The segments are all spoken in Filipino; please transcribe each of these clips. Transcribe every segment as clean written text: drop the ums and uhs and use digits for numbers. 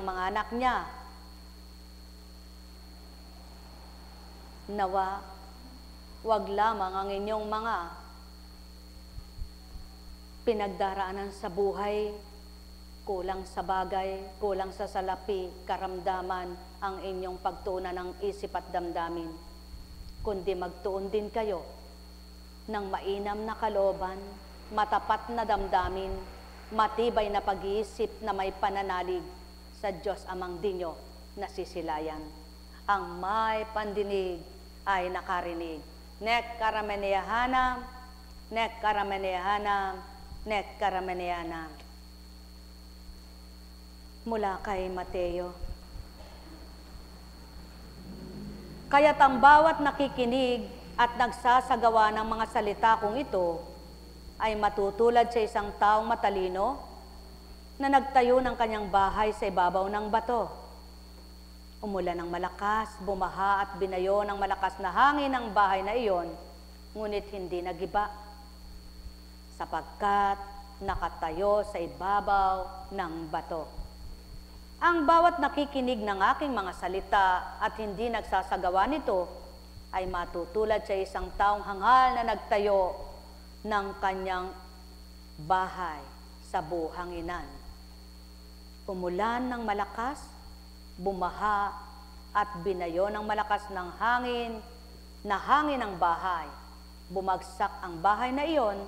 ang mga anak niya. Nawa, wag lamang ang inyong mga pinagdaraanan sa buhay, kulang sa bagay, kulang sa salapi, karamdaman ang inyong pagtuunan ng isip at damdamin, kundi magtuon din kayo ng mainam na kalooban, matapat na damdamin, matibay na pag-iisip na may pananalig sa Diyos Amang Dinyo na sisilayan. Ang may pandinig ay nakarinig. Nek karamenehanam, nek karamenehanam, nek karamenehanam. Mula kay Mateo. Kaya't ang bawat nakikinig at nagsasagawa ng mga salita kong ito ay matutulad sa isang taong matalino na nagtayo ng kanyang bahay sa ibabaw ng bato. Umulan ng malakas, bumaha at binayo ng malakas na hangin ang bahay na iyon, ngunit hindi nagiba, sapagkat nakatayo sa ibabaw ng bato. Ang bawat nakikinig ng aking mga salita at hindi nagsasagawa nito ay matutulad sa isang taong hangal na nagtayo ng kanyang bahay sa buhanginan. Umulan ng malakas, bumaha at binayo ng malakas ng hangin ang bahay. Bumagsak ang bahay na iyon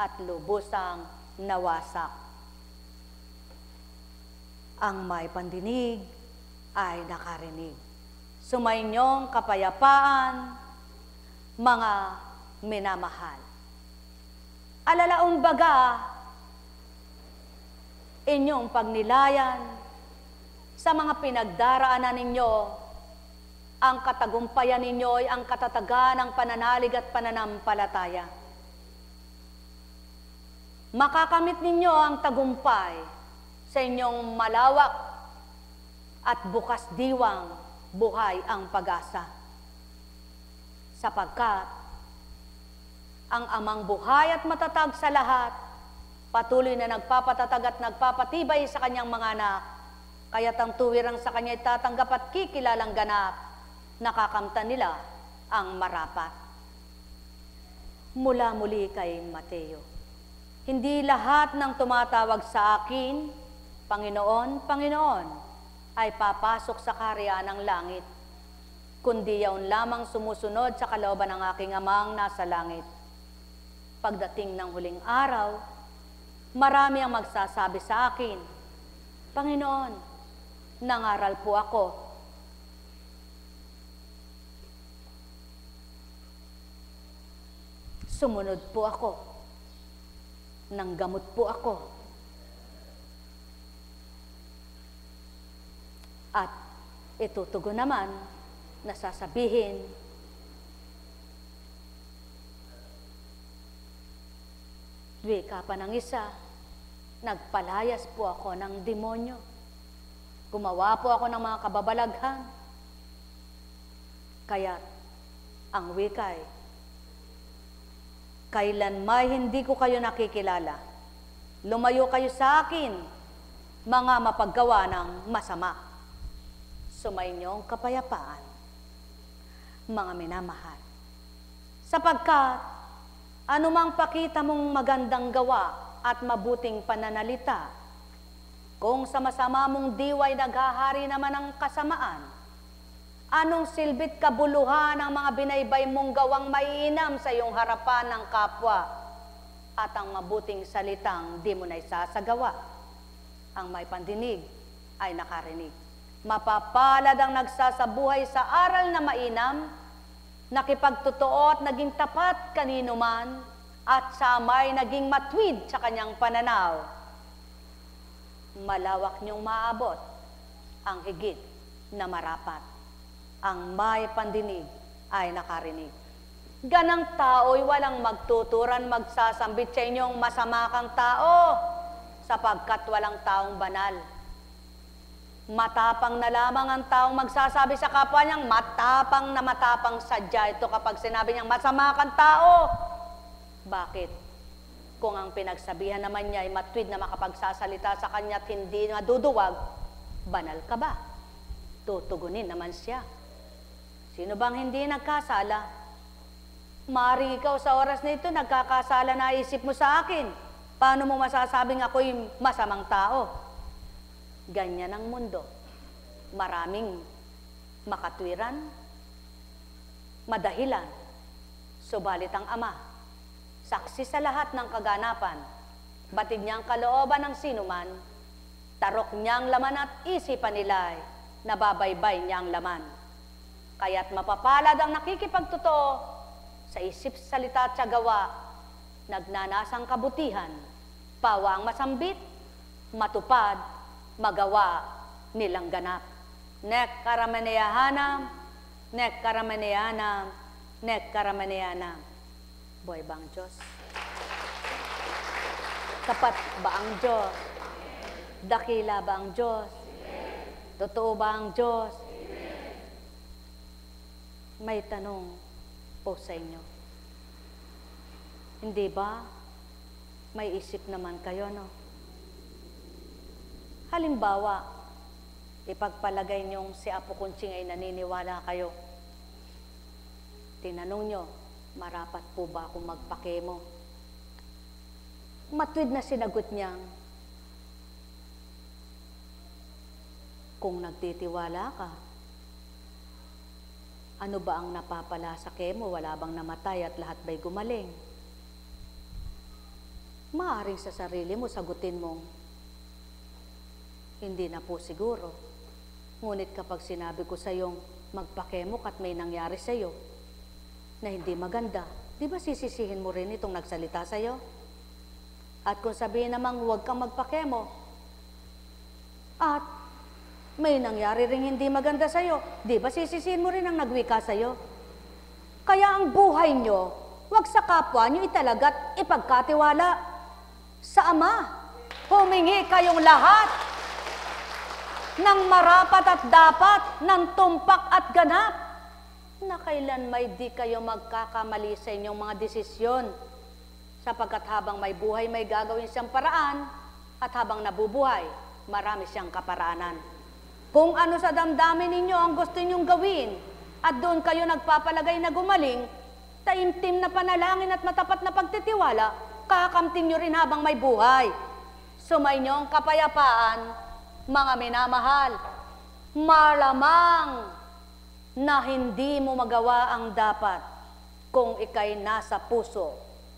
at lubusang nawasak. Ang may pandinig ay nakarinig. Sumainyong kapayapaan, mga minamahal. Alalaong baga, inyong pagnilayan sa mga pinagdaraanan ninyo, ang katagumpayan ninyo ay ang katatagan ng pananalig at pananampalataya. Makakamit ninyo ang tagumpay sa inyong malawak at bukas diwang buhay ang pag-asa. Sapagkat ang amang buhay at matatag sa lahat, patuloy na nagpapatatag at nagpapatibay sa kanyang mga anak, kaya't ang tuwirang sa kanya itatanggap at kikilalang ganap, nakakamtan nila ang marapat. Mula muli kay Mateo. Hindi lahat ng tumatawag sa akin, Panginoon, Panginoon, ay papasok sa kaharian ng langit, kundi yaon lamang sumusunod sa kalooban ng aking Amang nasa langit. Pagdating ng huling araw, marami ang magsasabi sa akin, Panginoon, nangaral po ako. Sumunod po ako. Nanggamot po ako. At itutugon naman na sasabihin, wika pa ng isa, nagpalayas po ako ng demonyo. Gumawa po ako ng mga kababalaghan. Kaya ang wikay, kailanmay hindi ko kayo nakikilala. Lumayo kayo sa akin, mga mapaggawa ng masama. Sumainyong kapayapaan, mga minamahal. Sapagkat, anumang pakita mong magandang gawa at mabuting pananalita, kung sa masama mong diway naghahari naman ang kasamaan, anong silbit kabuluhan ang mga binaybay mong gawang maiinam sa iyong harapan ng kapwa at ang mabuting salitang di mo na isasagawa? Ang may pandinig ay nakarinig. Mapapalad ang nagsasabuhay sa aral na mainam, nakipagtotoo at naging tapat kanino man, at sa amay naging matwid sa kanyang pananaw. Malawak niyong maabot ang higit na marapat. Ang may pandinig ay nakarinig. Ganang tao'y walang magtuturan magsasambit sa inyong masama kang tao, sapagkat walang taong banal. Matapang na lamang ang taong magsasabi sa kapwa niyang matapang na matapang sadya ito kapag sinabi niyang masama kang tao. Bakit? Kung ang pinagsabihan naman niya ay matwid na makapagsasalita sa kanya at hindi maduduwag, Banal ka ba? Tutugunin naman siya. Sino bang hindi nagkasala? Maaaring ikaw sa oras na ito, nagkakasala na isip mo sa akin. Paano mo masasabing ako'y masamang tao? Ganyan ang mundo. Maraming makatwiran, madahilan. Subalit ang Ama, saksi sa lahat ng kaganapan, batid niyang kalooban ng sinuman, tarok niyang laman at isipan nila'y nababaybay niyang laman. Kaya't mapapalad ang nakikipagtotoo sa isip, salita at sa gawa, nagnanasang kabutihan, pawa ang masambit, matupad, magawa nilang ganap. Nek karamaneyahanam, nek karamaneyanam, nek karamaneyanam. Buhay ba ang Diyos? Tapat ba ang Diyos? Dakila ba ang Diyos? Totoo ba ang Diyos? May tanong po sa inyo. Hindi ba? May isip naman kayo, no? Halimbawa, ipagpalagay niyong si Apo Kunching ay naniniwala kayo. Tinanong niyo, marapat po ba akong magpakemo? Matwid na sinagot niyang, kung nagtitiwala ka, ano ba ang napapala sa kemo? Wala bang namatay at lahat ba'y gumaling? Maaaring sa sarili mo, sagutin mong, hindi na po siguro. Ngunit kapag sinabi ko sa iyong magpakemo at may nangyari sa iyo na hindi maganda, di ba sisisihin mo rin itong nagsalita sa iyo? At kung sabihin namang huwag kang magpakemo at may nangyari ring hindi maganda sa iyo, di ba sisisihin mo rin ang nagwika sa iyo? Kaya ang buhay nyo, huwag sa kapwa nyo italaga't ipagkatiwala sa Ama. Humingi kayong lahat ng marapat at dapat, ng tumpak at ganap, na kailan may di kayo magkakamali sa inyong mga desisyon, sapagkat habang may buhay, may gagawin siyang paraan, at habang nabubuhay, marami siyang kaparaanan. Kung ano sa damdamin ninyo ang gusto ninyong gawin, at doon kayo nagpapalagay na gumaling, taimtim na panalangin at matapat na pagtitiwala, kakamting nyo rin habang may buhay. Sumainyo ang kapayapaan, mga minamahal. Malamang na hindi mo magawa ang dapat kung ikay nasa puso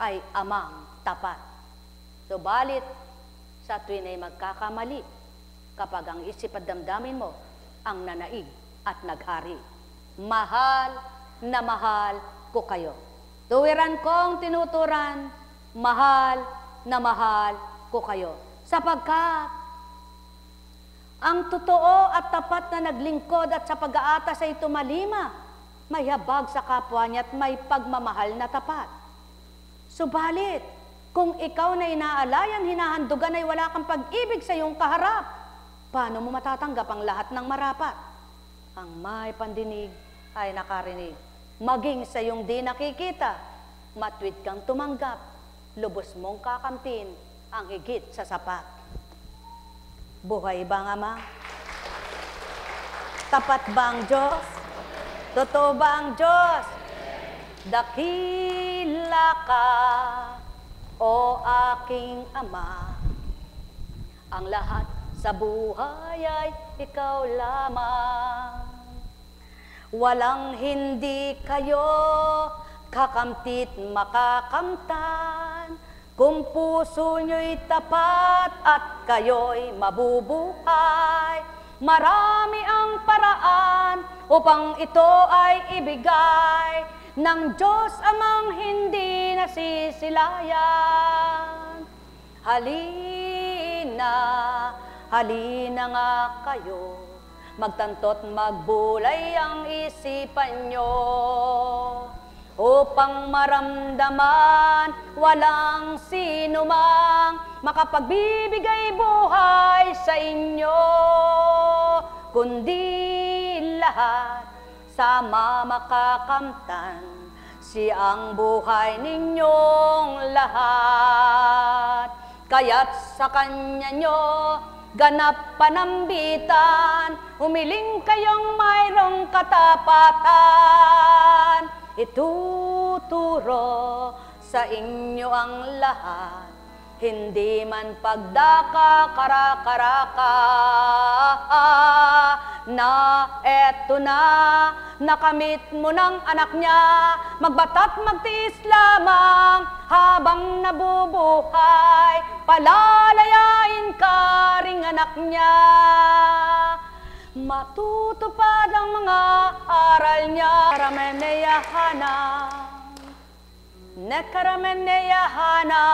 ay amang tapat. Subalit, sa tuwin ay magkakamali kapag ang isip at damdamin mo ang nanaig at naghari. Mahal na mahal ko kayo. Tuwiran kong tinuturan, mahal na mahal ko kayo. Sapagkat ang totoo at tapat na naglingkod at sa pag-aatas ay tumalima, may habag sa kapwa niya at may pagmamahal na tapat. Subalit, kung ikaw na inaalayan, hinahandugan ay wala kang pag-ibig sa iyong kaharap, paano mo matatanggap ang lahat ng marapat? Ang may pandinig ay nakarinig. Maging sa iyong di nakikita, matwid kang tumanggap, lubos mong kakamtin ang higit sa sapat. Buhay ba ang Ama? Tapat ba ang Diyos? Totoo ba ang Diyos? Dakila ka, o aking Ama. Ang lahat sa buhay ay ikaw lamang. Walang hindi kayo kakamtit makakamtan, kung puso nyo'y tapat at kayo'y mabubuhay. Marami ang paraan upang ito ay ibigay ng Diyos Amang hindi nasisilayan. Halina, halina nga kayo, magtanto't magbulay ang isipan nyo, upang maramdaman walang sinumang makapagbibigay buhay sa inyo, kundi lahat sama makakamtan siyang buhay ninyong lahat. Kaya't sa Kanya nyo ganap panambitan, humiling kayong mayroong katapatan. Ituturo sa inyo ang lahat, hindi man pagdaka karakaraka, na eto na, nakamit mo ng anak niya, magbata't magtiis lamang habang nabubuhay, palalayain ka ring anak niya. Matutupad ang mga aral niya, Nekarameneya Hana,